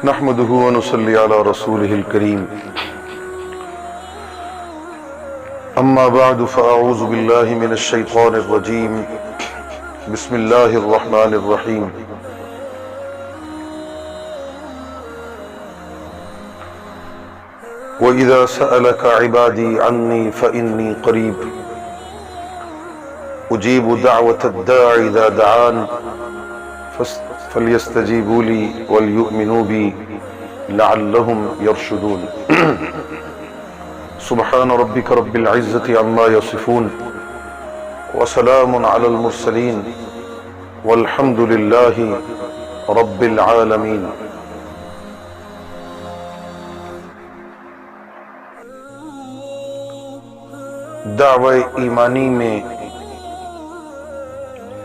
نحمده ونصلي على رسوله الكريم أما بعد فأعوذ بالله من الشيطان الرجيم بسم الله الرحمن الرحيم وإذا سألك عبادي عني فإني قريب أجيب دعوة الداع إذا دعان فليستجيبوا لي وليؤمنوا بي لعلهم يرشدون سبحان ربك رب العزة عما يصفون وسلام على المرسلين والحمد لله رب العالمين. دعوی ایمانی میں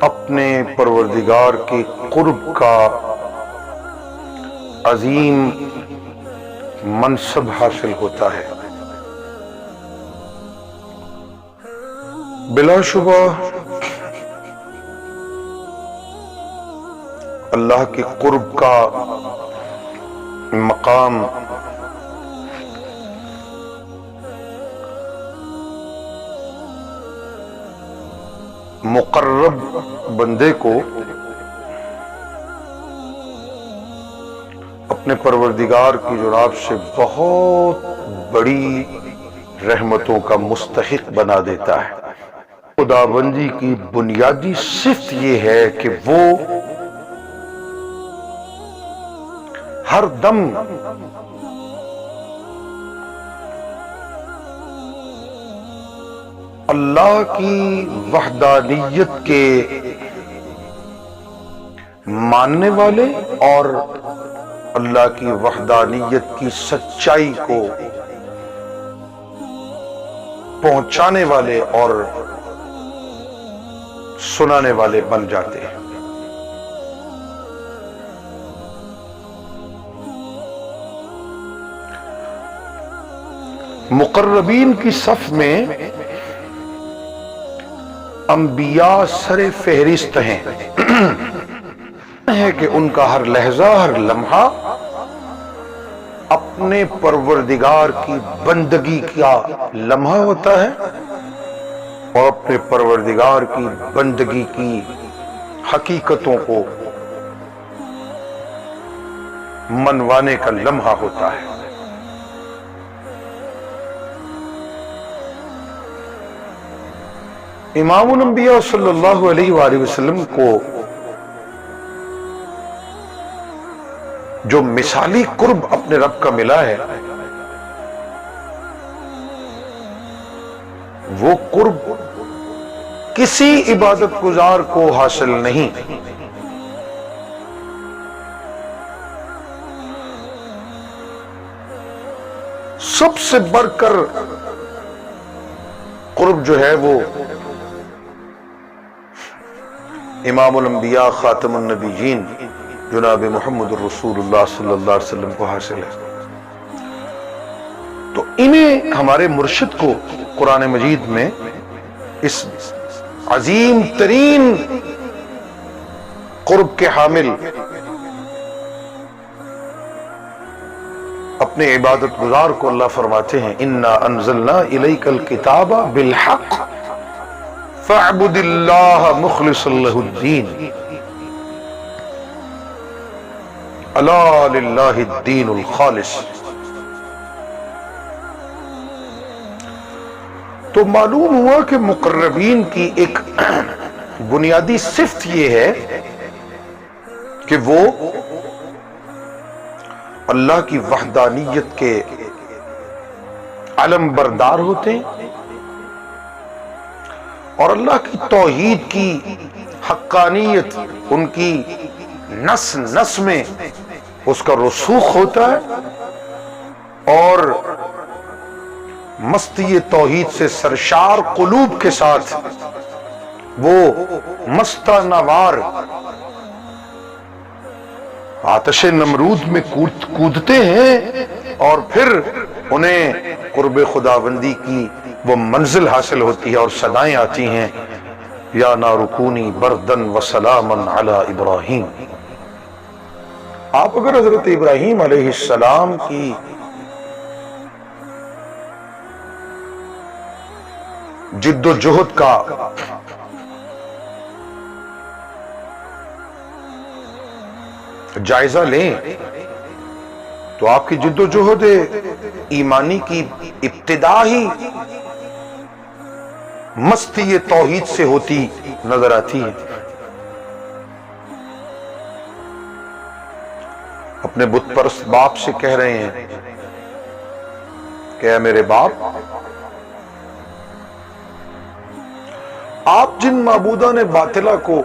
اپنے پروردگار کے قرب کا عظیم منصب حاصل ہوتا ہے. بلا شبہ اللہ کے قرب کا مقام مقرب بندے کو اپنے پروردگار کی جناب سے بہت بڑی رحمتوں کا مستحق بنا دیتا ہے. خداوندی کی بنیادی صفت یہ ہے کہ وہ ہر دم اللہ کی وحدانیت کے ماننے والے اور اللہ کی وحدانیت کی سچائی کو پہنچانے والے اور سنانے والے بن جاتے ہیں. مقربین کی صف میں انبیاء سر فہرست ہیں کہ ان کا ہر لحظہ ہر لمحہ اپنے پروردگار کی بندگی کا لمحہ ہوتا ہے اور اپنے پروردگار کی بندگی کی حقیقتوں کو منوانے کا لمحہ ہوتا ہے. امام الانبیاء صلی اللہ علیہ وآلہ وسلم کو جو مثالی قرب اپنے رب کا ملا ہے وہ قرب کسی عبادت گزار کو حاصل نہیں. سب سے بڑھ کر قرب جو ہے وہ امام الانبیاء خاتم النبیین جناب محمد الرسول اللہ صلی اللہ علیہ وسلم کو حاصل ہے. تو انہیں ہمارے مرشد کو قرآن مجید میں اس عظیم ترین قرب کے حامل اپنے عبادت گزار کو اللہ فرماتے ہیں اِنَّا أَنزَلْنَا إِلَيْكَ الْكِتَابَ بِالْحَقِّ فَاعْبُدِ اللَّهَ مُخْلِصًا لَهُ الدِّينَ أَلَا لِلَّهِ الدِّينُ الْخَالِصِ. تو معلوم ہوا کہ مقربین کی ایک بنیادی صفت یہ ہے کہ وہ اللہ کی وحدانیت کے علم بردار ہوتے ہیں اور اللہ کی توحید کی حقانیت ان کی نس نس میں اس کا رسوخ ہوتا ہے اور مستی توحید سے سرشار قلوب کے ساتھ وہ مستہ نوار آتش نمرود میں کودتے ہیں اور پھر انہیں قرب خداوندی کی وہ منزل حاصل ہوتی ہے اور صدائیں آتی ہیں یا نار کونی بردن و سلاما علی ابراہیم. آپ اگر حضرت ابراہیم علیہ السلام کی جد و جہد کا جائزہ لیں تو آپ کی جد و جہد ایمانی کی ابتدا ہی مستی توحید سے ہوتی نظر آتی ہے. اپنے بت پرست باپ سے کہہ رہے ہیں کہ اے میرے باپ، آپ جن معبودان باطلہ کو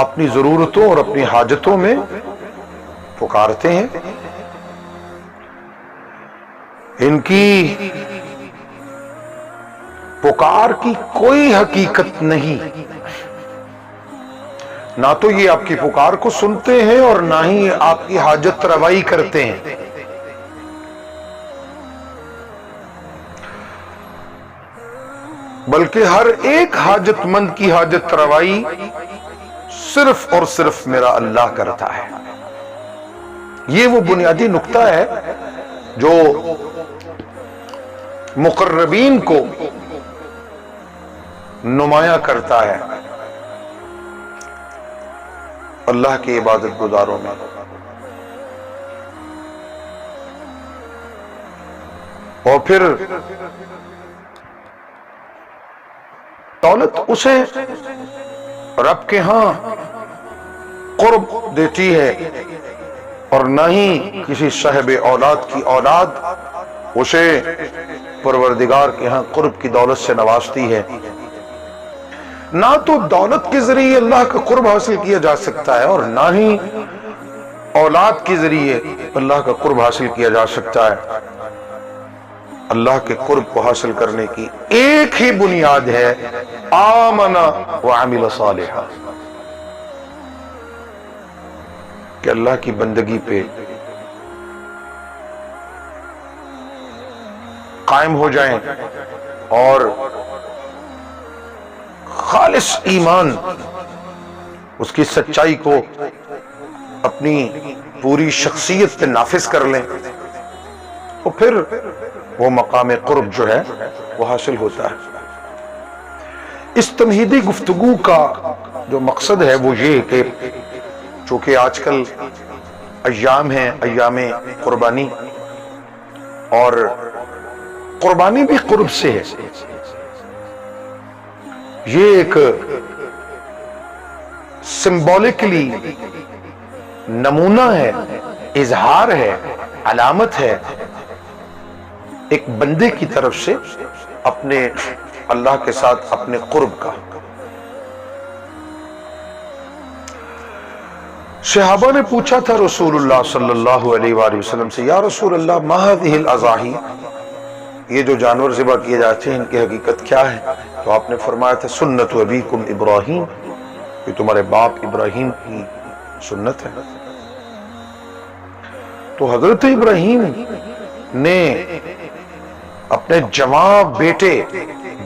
اپنی ضرورتوں اور اپنی حاجتوں میں پکارتے ہیں، ان کی پکار کی کوئی حقیقت نہیں. نہ تو یہ آپ کی پکار کو سنتے ہیں اور نہ ہی آپ کی حاجت روائی کرتے ہیں. بلکہ ہر ایک حاجت مند کی حاجت روائی صرف اور صرف میرا اللہ کرتا ہے. یہ وہ بنیادی نقطہ ہے جو مقربین کو نمایاں کرتا ہے اللہ کے عبادت گزاروں میں. اور پھر دولت اسے رب کے ہاں قرب دیتی ہے اور نہ ہی کسی صاحب اولاد کی اولاد اسے پروردگار کے ہاں قرب کی دولت سے نوازتی ہے. نہ تو دولت کے ذریعے اللہ کا قرب حاصل کیا جا سکتا ہے اور نہ ہی اولاد کے ذریعے اللہ کا قرب حاصل کیا جا سکتا ہے. اللہ کے قرب کو حاصل کرنے کی ایک ہی بنیاد ہے، آمن وعمل صالحا، کہ اللہ کی بندگی پہ قائم ہو جائیں اور خالص ایمان، اس کی سچائی کو اپنی پوری شخصیت پہ نافذ کر لیں، تو پھر وہ مقام قرب جو ہے وہ حاصل ہوتا ہے. اس تمہیدی گفتگو کا جو مقصد ہے وہ یہ کہ چونکہ آج کل ایام ہیں، ایام قربانی، اور قربانی بھی قرب سے ہے. یہ ایک سمبولکلی نمونہ ہے، اظہار ہے، علامت ہے ایک بندے کی طرف سے اپنے اللہ کے ساتھ اپنے قرب کا. صحابہ نے پوچھا تھا رسول اللہ صلی اللہ علیہ وآلہ وسلم سے، یا رسول اللہ ما هذه الاضاحی، یہ جو جانور ذبح کیے جاتے ہیں ان کی حقیقت کیا ہے؟ تو آپ نے فرمایا تھا سنت ابیکم ابراہیم، یہ تمہارے باپ ابراہیم کی سنت ہے. تو حضرت ابراہیم نے اپنے جوان بیٹے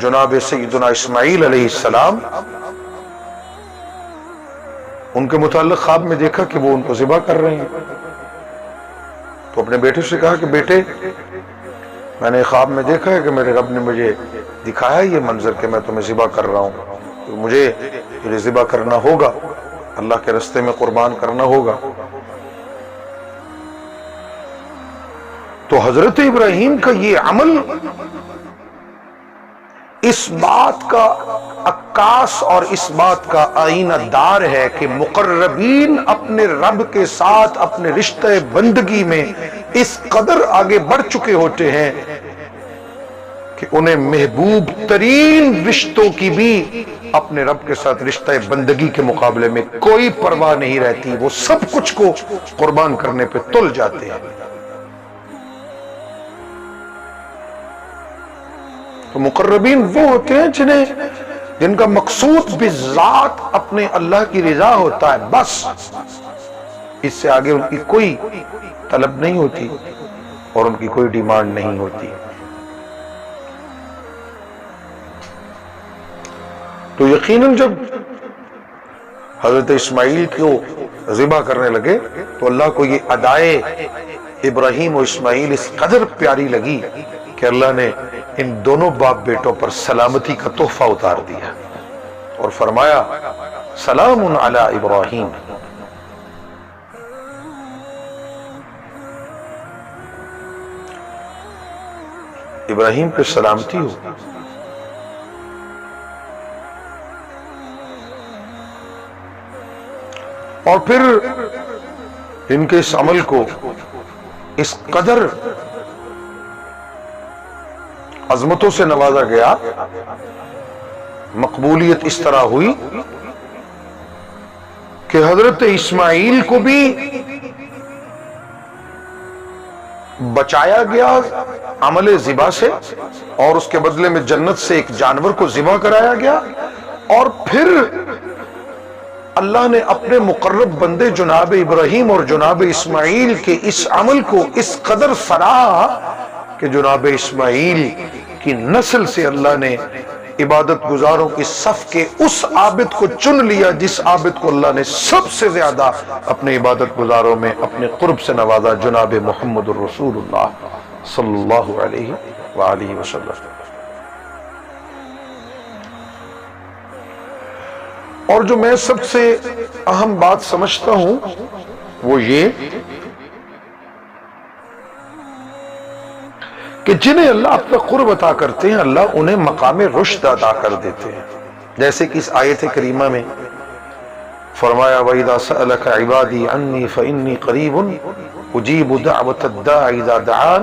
جناب سیدنا اسماعیل علیہ السلام، ان کے متعلق خواب میں دیکھا کہ وہ ان کو ذبح کر رہے ہیں. تو اپنے بیٹے سے کہا کہ بیٹے، میں نے خواب میں دیکھا ہے کہ میرے رب نے مجھے دکھایا یہ منظر کہ میں تمہیں ذبح کر رہا ہوں، تو مجھے یہ ذبح کرنا ہوگا، اللہ کے راستے میں قربان کرنا ہوگا. تو حضرت ابراہیم کا یہ عمل اس بات کا عکاس اور اس بات کا آئینہ دار ہے کہ مقربین اپنے رب کے ساتھ اپنے رشتہ بندگی میں اس قدر آگے بڑھ چکے ہوتے ہیں کہ انہیں محبوب ترین رشتوں کی بھی اپنے رب کے ساتھ رشتہ بندگی کے مقابلے میں کوئی پرواہ نہیں رہتی، وہ سب کچھ کو قربان کرنے پہ تل جاتے ہیں. تو مقربین وہ ہوتے ہیں جن کا مقصود بذات اپنے اللہ کی رضا ہوتا ہے، بس اس سے آگے ان کی کوئی طلب نہیں ہوتی اور ان کی کوئی ڈیمانڈ نہیں ہوتی. تو یقیناً جب حضرت اسماعیل کو ذبح کرنے لگے تو اللہ کو یہ ادائے ابراہیم و اسماعیل اس قدر پیاری لگی کہ اللہ نے ان دونوں باپ بیٹوں پر سلامتی کا تحفہ اتار دیا اور فرمایا سلام علی ابراہیم. ابراہیم پہ سلامتی ہو. اور پھر ان کے اس عمل کو اس قدر عظمتوں سے نوازا گیا، مقبولیت اس طرح ہوئی کہ حضرت اسماعیل کو بھی بچایا گیا عمل ذبح سے، اور اس کے بدلے میں جنت سے ایک جانور کو ذبح کرایا گیا، اور پھر اللہ نے اپنے مقرب بندے جناب ابراہیم اور جناب اسماعیل کے اس عمل کو اس قدر سراہا کہ جناب اسماعیل کی نسل سے اللہ نے عبادت گزاروں کی صف کے اس عابد کو چن لیا جس عابد کو اللہ نے سب سے زیادہ اپنے عبادت گزاروں میں اپنے قرب سے نوازا، جناب محمد الرسول اللہ صلی اللہ علیہ وآلہ وسلم. اور جو میں سب سے اہم بات سمجھتا ہوں وہ یہ کہ جنہیں اللہ اپنا قرب عطا کرتے ہیں اللہ انہیں مقام رشد عطا کر دیتے ہیں، جیسے کہ اس آیت کریمہ میں فرمایا وَإِذَا سَأَلَكَ عِبَادِي عَنِّي فَإِنِّي قَرِيبٌ أُجِيبُ دَعْوَةَ الدَّاعِ إِذَا دَعَانِ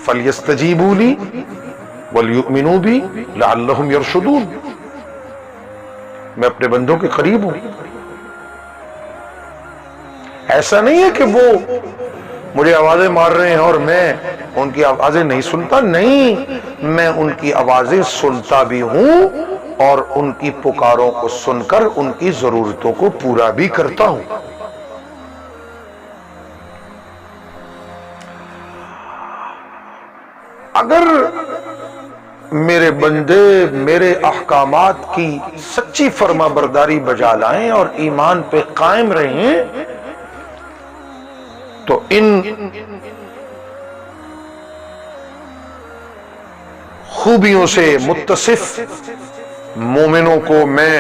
فَلْيَسْتَجِيبُوا لِي وَلْيُؤْمِنُوا بِي لَعَلَّهُمْ يَرْشُدُونَ. میں اپنے بندوں کے قریب ہوں. ایسا نہیں ہے کہ وہ مجھے آوازیں مار رہے ہیں اور میں ان کی آوازیں نہیں سنتا، نہیں، میں ان کی آوازیں سنتا بھی ہوں اور ان کی پکاروں کو سن کر ان کی ضرورتوں کو پورا بھی کرتا ہوں. اگر میرے بندے میرے احکامات کی سچی فرما برداری بجا لائیں اور ایمان پہ قائم رہیں تو ان خوبیوں سے متصف مومنوں کو میں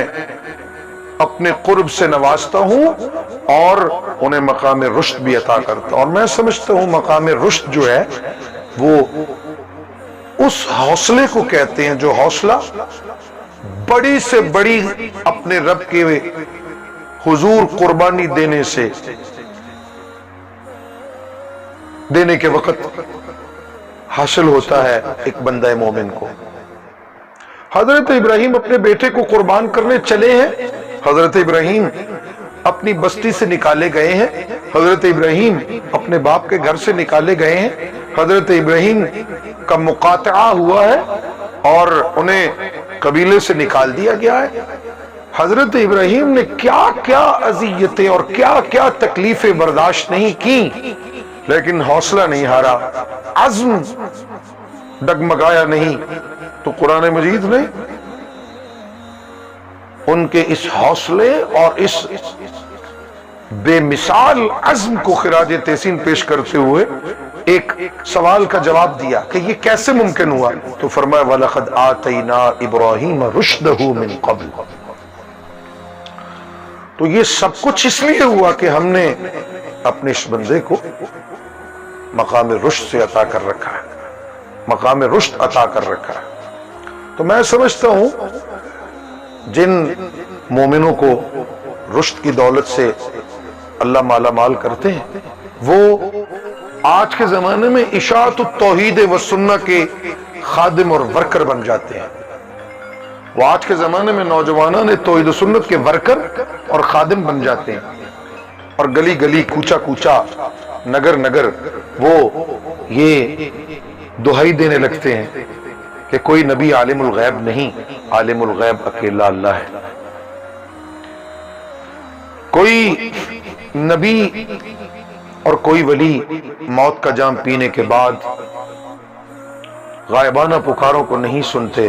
اپنے قرب سے نوازتا ہوں اور انہیں مقام رشد بھی عطا کرتا ہوں. اور میں سمجھتا ہوں مقام رشد جو ہے وہ اس حوصلے کو کہتے ہیں جو حوصلہ بڑی سے بڑی اپنے رب کے حضور قربانی دینے کے وقت حاصل ہوتا ہے ایک بندہ مومن کو. حضرت ابراہیم اپنے بیٹے کو قربان کرنے چلے ہیں، حضرت ابراہیم اپنی بستی سے نکالے گئے ہیں، حضرت ابراہیم اپنے باپ کے گھر سے نکالے گئے ہیں، حضرت ابراہیم کا مقاطعہ ہوا ہے اور انہیں قبیلے سے نکال دیا گیا ہے. حضرت ابراہیم نے کیا کیا اذیتیں اور کیا کیا تکلیفیں برداشت نہیں کی، لیکن حوصلہ نہیں ہارا، عزم ڈگمگایا نہیں. تو قرآن مجید نے ان کے اس حوصلے اور اس بے مثال عزم کو خراج تحسین پیش کرتے ہوئے ایک سوال کا جواب دیا کہ یہ کیسے ممکن ہوا. تو فرمایا وَلَقَدْ آتَيْنَا إِبْرَاهِيمَ رُشْدَهُ مِنْ قَبْلِ. تو یہ سب کچھ اس لیے ہوا کہ ہم نے اپنے اس بندے کو مقام رشد سے عطا کر رکھا ہے، مقام رشد عطا کر رکھا ہے. تو میں سمجھتا ہوں جن مومنوں کو رشد کی دولت سے اللہ مالا مال کرتے ہیں وہ آج کے زمانے میں اشاعت التوحید و سنہ کے خادم اور ورکر بن جاتے ہیں. وہ آج کے زمانے میں نوجوانوں نے توحید و سنت کے ورکر اور خادم بن جاتے ہیں اور گلی گلی کوچا کوچا نگر نگر وہ یہ دہائی دینے لگتے ہیں کہ کوئی نبی عالم الغیب نہیں، عالم الغیب اکیلا اللہ ہے. کوئی نبی اور کوئی ولی موت کا جام پینے کے بعد غائبانہ پکاروں کو نہیں سنتے،